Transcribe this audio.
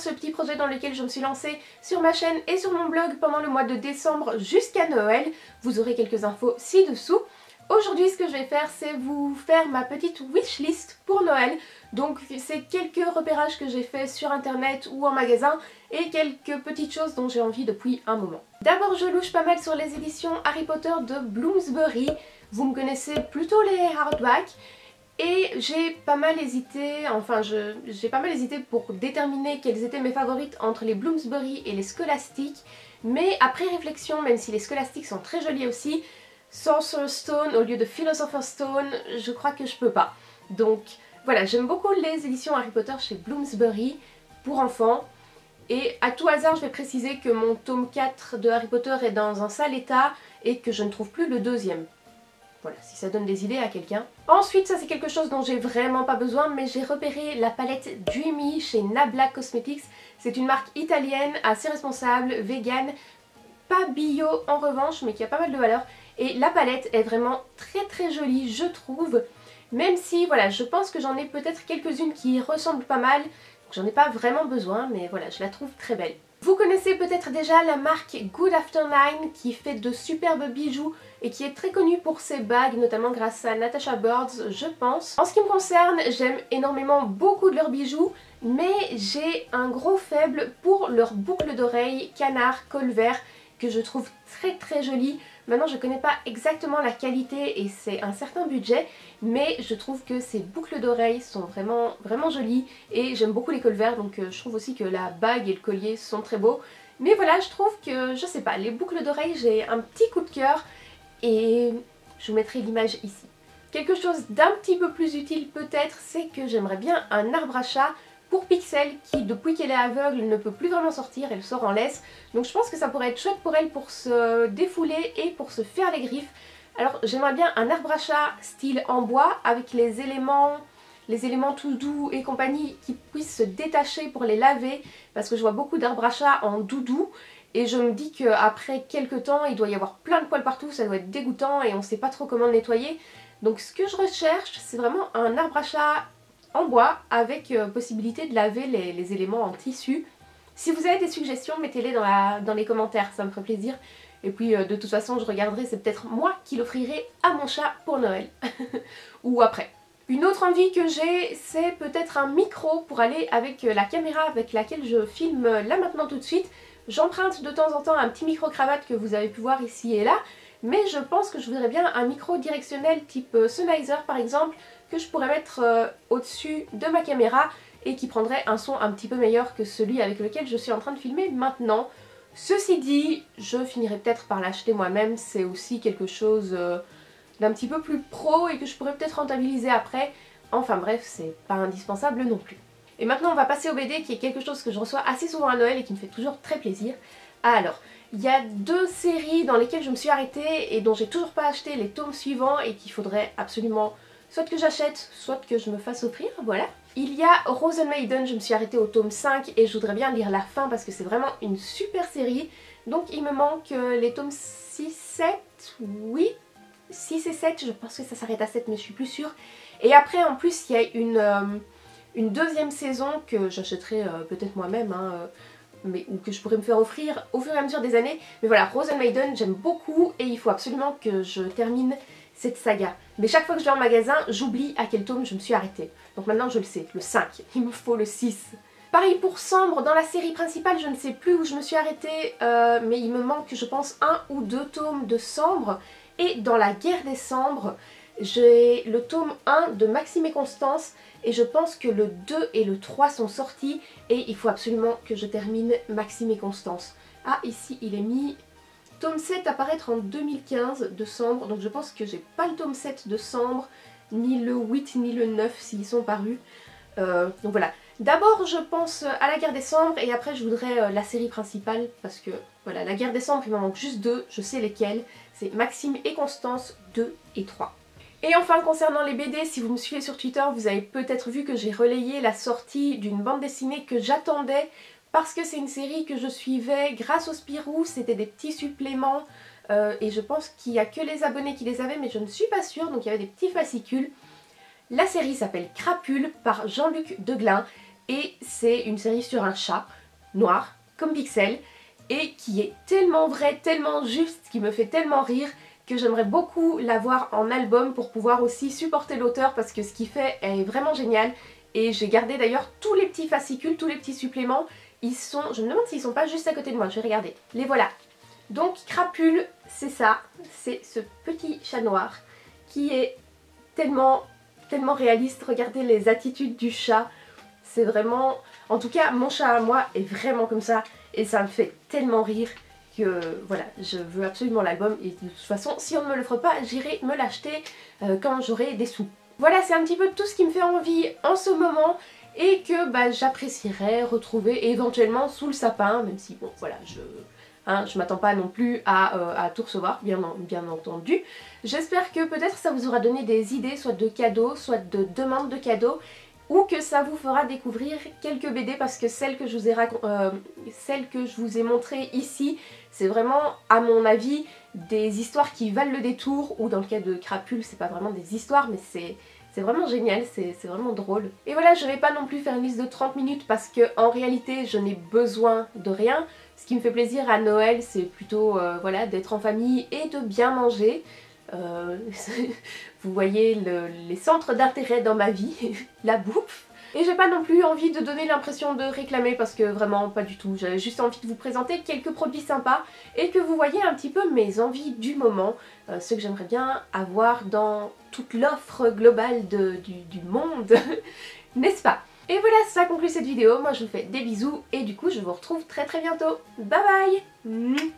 ce petit projet dans lequel je me suis lancée sur ma chaîne et sur mon blog pendant le mois de décembre jusqu'à Noël. Vous aurez quelques infos ci-dessous. Aujourd'hui, ce que je vais faire, c'est vous faire ma petite wishlist pour Noël. Donc c'est quelques repérages que j'ai fait sur internet ou en magasin et quelques petites choses dont j'ai envie depuis un moment. D'abord, je louche pas mal sur les éditions Harry Potter de Bloomsbury. Vous me connaissez plutôt les hardbacks. Et j'ai pas mal hésité, pour déterminer quelles étaient mes favorites entre les Bloomsbury et les Scholastic. Mais après réflexion, même si les Scholastic sont très jolis aussi, Sorcerer's Stone au lieu de Philosopher's Stone, je crois que je peux pas. Donc voilà, j'aime beaucoup les éditions Harry Potter chez Bloomsbury pour enfants. Et à tout hasard, je vais préciser que mon tome 4 de Harry Potter est dans un sale état et que je ne trouve plus le deuxième. Voilà, si ça donne des idées à quelqu'un. Ensuite, ça c'est quelque chose dont j'ai vraiment pas besoin, mais j'ai repéré la palette Dreamy chez Nabla Cosmetics. C'est une marque italienne, assez responsable, vegan, pas bio en revanche, mais qui a pas mal de valeur. Et la palette est vraiment très jolie, je trouve. Même si, voilà, je pense que j'en ai peut-être quelques-unes qui ressemblent pas mal. J'en ai pas vraiment besoin, mais voilà, je la trouve très belle. Vous connaissez peut-être déjà la marque Good After Nine qui fait de superbes bijoux et qui est très connue pour ses bagues, notamment grâce à Natasha Birds, je pense. En ce qui me concerne, j'aime énormément beaucoup de leurs bijoux, mais j'ai un gros faible pour leurs boucles d'oreilles canard col vert que je trouve très jolies. Maintenant, je connais pas exactement la qualité et c'est un certain budget, mais je trouve que ces boucles d'oreilles sont vraiment jolies et j'aime beaucoup les cols verts, donc je trouve aussi que la bague et le collier sont très beaux. Mais voilà, je trouve que, je sais pas, les boucles d'oreilles, j'ai un petit coup de cœur et je vous mettrai l'image ici. Quelque chose d'un petit peu plus utile peut-être, c'est que j'aimerais bien un arbre à chat pour Pixel qui, depuis qu'elle est aveugle, ne peut plus vraiment sortir, elle sort en laisse. Donc je pense que ça pourrait être chouette pour elle pour se défouler et pour se faire les griffes. Alors j'aimerais bien un arbre à chat style en bois avec les éléments tout doux et compagnie qui puissent se détacher pour les laver. Parce que je vois beaucoup d'arbres à chat en doudou. Et je me dis qu'après quelques temps, il doit y avoir plein de poils partout, ça doit être dégoûtant et on ne sait pas trop comment le nettoyer. Donc ce que je recherche, c'est vraiment un arbre à chat en bois avec possibilité de laver les éléments en tissu. Si vous avez des suggestions, mettez-les dans les commentaires, ça me ferait plaisir. Et puis de toute façon, je regarderai, c'est peut-être moi qui l'offrirai à mon chat pour Noël. Ou après. Une autre envie que j'ai, c'est peut-être un micro pour aller avec la caméra avec laquelle je filme là maintenant tout de suite. J'emprunte de temps en temps un petit micro-cravate que vous avez pu voir ici et là. Mais je pense que je voudrais bien un micro directionnel type Sennheiser par exemple, que je pourrais mettre au-dessus de ma caméra et qui prendrait un son un petit peu meilleur que celui avec lequel je suis en train de filmer maintenant. Ceci dit, je finirai peut-être par l'acheter moi-même, c'est aussi quelque chose d'un petit peu plus pro et que je pourrais peut-être rentabiliser après. Enfin bref, c'est pas indispensable non plus. Et maintenant on va passer au BD qui est quelque chose que je reçois assez souvent à Noël et qui me fait toujours très plaisir. Alors, il y a deux séries dans lesquelles je me suis arrêtée et dont j'ai toujours pas acheté les tomes suivants et qu'il faudrait absolument soit que j'achète, soit que je me fasse offrir, voilà. Il y a Rosenmaiden, je me suis arrêtée au tome 5 et je voudrais bien lire la fin parce que c'est vraiment une super série. Donc il me manque les tomes 6, 7, oui, 6 et 7, je pense que ça s'arrête à 7 mais je suis plus sûre. Et après en plus il y a une deuxième saison que j'achèterai peut-être moi-même, hein, ou que je pourrais me faire offrir au fur et à mesure des années. Mais voilà, Rosenmaiden j'aime beaucoup et il faut absolument que je termine cette saga. Mais chaque fois que je vais en magasin, j'oublie à quel tome je me suis arrêtée. Donc maintenant je le sais, le 5, il me faut le 6. Pareil pour Sambre, dans la série principale, je ne sais plus où je me suis arrêtée, mais il me manque je pense 1 ou 2 tomes de Sambre. Et dans la guerre des Sambres, j'ai le tome 1 de Maxime et Constance et je pense que le 2 et le 3 sont sortis et il faut absolument que je termine Maxime et Constance. Ah, ici il est mis tome 7 à paraître en 2015 de Sambre, donc je pense que j'ai pas le tome 7 de Sambre, ni le 8 ni le 9 s'ils sont parus. Donc voilà. D'abord je pense à la guerre des Sambres et après je voudrais la série principale parce que voilà, la guerre des Sambres il m'en manque juste 2, je sais lesquels, c'est Maxime et Constance 2 et 3. Et enfin concernant les BD, si vous me suivez sur Twitter, vous avez peut-être vu que j'ai relayé la sortie d'une bande dessinée que j'attendais parce que c'est une série que je suivais grâce au Spirou, c'était des petits suppléments et je pense qu'il n'y a que les abonnés qui les avaient mais je ne suis pas sûre, donc il y avait des petits fascicules. La série s'appelle Crapule par Jean-Luc Deglin et c'est une série sur un chat noir comme Pixel et qui est tellement vrai, tellement juste, qui me fait tellement rire que j'aimerais beaucoup l'avoir en album pour pouvoir aussi supporter l'auteur parce que ce qu'il fait est vraiment génial. Et j'ai gardé d'ailleurs tous les petits fascicules, tous les petits suppléments. Ils sont, je me demande s'ils sont pas juste à côté de moi, je vais regarder. Les voilà. Donc Crapule, c'est ça, c'est ce petit chat noir qui est tellement réaliste. Regardez les attitudes du chat, c'est vraiment... En tout cas, mon chat à moi est vraiment comme ça et ça me fait tellement rire que voilà, je veux absolument l'album et de toute façon, si on ne me l'offre pas, j'irai me l'acheter quand j'aurai des sous. Voilà, c'est un petit peu tout ce qui me fait envie en ce moment et que bah, j'apprécierais retrouver éventuellement sous le sapin, même si bon voilà, je m'attends pas non plus à tout recevoir, bien entendu. J'espère que peut-être ça vous aura donné des idées, soit de cadeaux, soit de demandes de cadeaux, ou que ça vous fera découvrir quelques BD parce que celles que je vous ai montrées ici, c'est vraiment, à mon avis, des histoires qui valent le détour, ou dans le cas de Crapule, c'est pas vraiment des histoires, mais c'est vraiment génial, c'est vraiment drôle. Et voilà, je vais pas non plus faire une liste de 30 minutes parce que en réalité, je n'ai besoin de rien. Ce qui me fait plaisir à Noël, c'est plutôt voilà, d'être en famille et de bien manger. Vous voyez les centres d'intérêt dans ma vie, la bouffe. Et j'ai pas non plus envie de donner l'impression de réclamer parce que vraiment pas du tout. J'avais juste envie de vous présenter quelques produits sympas et que vous voyez un petit peu mes envies du moment, ce que j'aimerais bien avoir dans toute l'offre globale du monde, n'est-ce pas? Et voilà, ça conclut cette vidéo. Moi je vous fais des bisous et du coup je vous retrouve très bientôt. Bye bye.